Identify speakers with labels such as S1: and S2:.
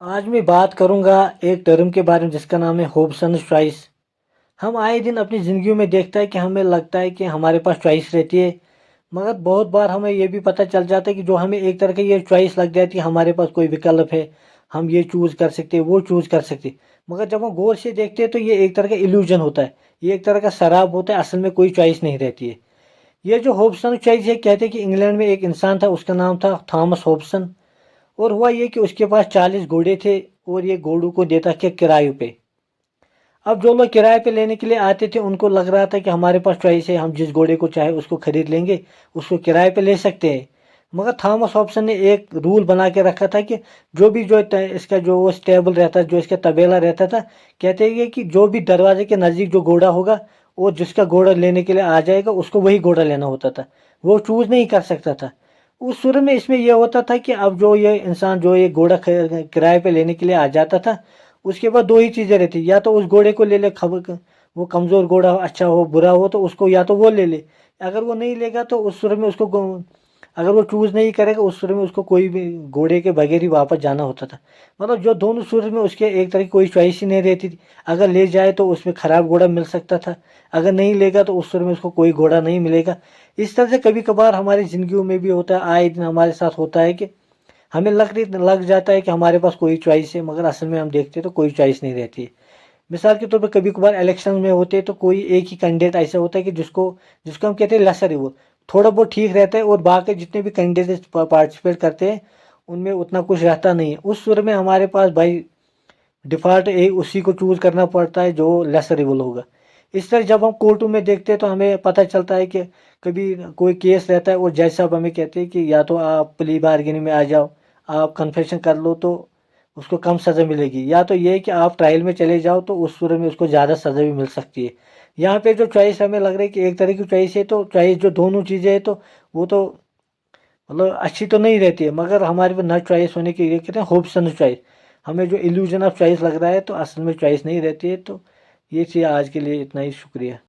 S1: आज मैं बात करूंगा एक टर्म के बारे में जिसका नाम है होब्सन चॉइस। हम आए दिन अपनी ज़िंदगी में देखता है कि हमें लगता है कि हमारे पास चॉइस रहती है, मगर बहुत बार हमें ये भी पता चल जाता है कि जो हमें एक तरह की ये चॉइस लग जाती है, हमारे पास कोई विकल्प है, हम ये चूज़ कर सकते हैं, वो चूज़ कर सकते हैं। मगर जब हम गौर से देखते हैं तो ये एक तरह का इल्यूजन होता है, ये एक तरह का शराब होता है, असल में कोई चॉइस नहीं रहती है। ये जो होब्सन चॉइस है, कहते हैं कि इंग्लैंड में एक इंसान था, उसका नाम था थॉमस होब्सन। और हुआ ये कि उसके पास 40 घोड़े थे और ये घोड़ों को देता क्या किराए पे। अब जो लोग किराए पे लेने के लिए आते थे उनको लग रहा था कि हमारे पास चॉइस है, हम जिस घोड़े को चाहे उसको खरीद लेंगे, उसको किराए पे ले सकते हैं। मगर थॉमस हॉब्सन ने एक रूल बना के रखा था कि इसका जो वो स्टेबल रहता, जो इसका तबेला रहता था, कहते हैं कि जो भी दरवाजे के नज़दीक जो घोड़ा होगा और जिसका घोड़ा लेने के लिए आ जाएगा उसको वही घोड़ा लेना होता था, वो चूज़ नहीं कर सकता था। उस शुरू में इसमें यह होता था कि अब जो ये इंसान जो ये घोड़ा किराए पे लेने के लिए आ जाता था, उसके बाद दो ही चीज़ें रहती, या तो उस घोड़े को ले ले, खबर वो कमज़ोर घोड़ा हो, अच्छा हो बुरा हो तो उसको या तो वो ले ले। अगर वो नहीं लेगा तो उस सूरत में उसको अगर वो चूज़ नहीं करेगा उस सूरत में उसको कोई भी घोड़े के बगैर ही वापस जाना होता था। मतलब जो दोनों सूरत में उसके एक तरह की कोई चॉइस ही नहीं रहती थी। अगर ले जाए तो उसमें ख़राब घोड़ा मिल सकता था, अगर नहीं लेगा तो उस सूरत में उसको कोई घोड़ा नहीं मिलेगा। इस तरह से कभी कभार हमारी ज़िंदगियों में भी होता है, आए दिन हमारे साथ होता है कि हमें लग जाता है कि हमारे पास कोई चॉइस है, मगर असल में हम देखते हैं तो कोई चॉइस नहीं रहती है। मिसाल के तौर पर कभी कभार इलेक्शन में होते हैं तो कोई एक ही कैंडिडेट ऐसा होता है कि जिसको जिसको हम कहते हैं लेसर है, वो थोड़ा बहुत ठीक रहता है और बाकी जितने भी कैंडिडेट पार्टिसिपेट करते हैं उनमें उतना कुछ रहता नहीं है। उस सूरत में हमारे पास भाई डिफ़ॉल्ट एक उसी को चूज़ करना पड़ता है जो लेसर रिवल होगा। इस तरह जब हम कोर्टों में देखते हैं तो हमें पता चलता है कि कभी कोई केस रहता है और जज साहब हमें कहते हैं कि या तो आप प्ली बार्गेनिंग में आ जाओ, आप कन्फेशन कर लो तो उसको कम सज़ा मिलेगी, या तो ये है कि आप ट्रायल में चले जाओ तो उस सूरत में उसको ज़्यादा सज़ा भी मिल सकती है। यहाँ पे जो चॉइस हमें लग रहा है कि एक तरह की चॉइस है, तो चॉइस जो दोनों चीज़ें हैं तो वो तो मतलब अच्छी तो नहीं रहती है, मगर हमारे पास न चॉइस होने की, ये कहते हैं होप्स चॉइस, हमें जो इल्यूजन ऑफ चॉइस लग रहा है तो असल में चॉइस नहीं रहती है। तो ये चीज़ आज के लिए इतना ही, शुक्रिया।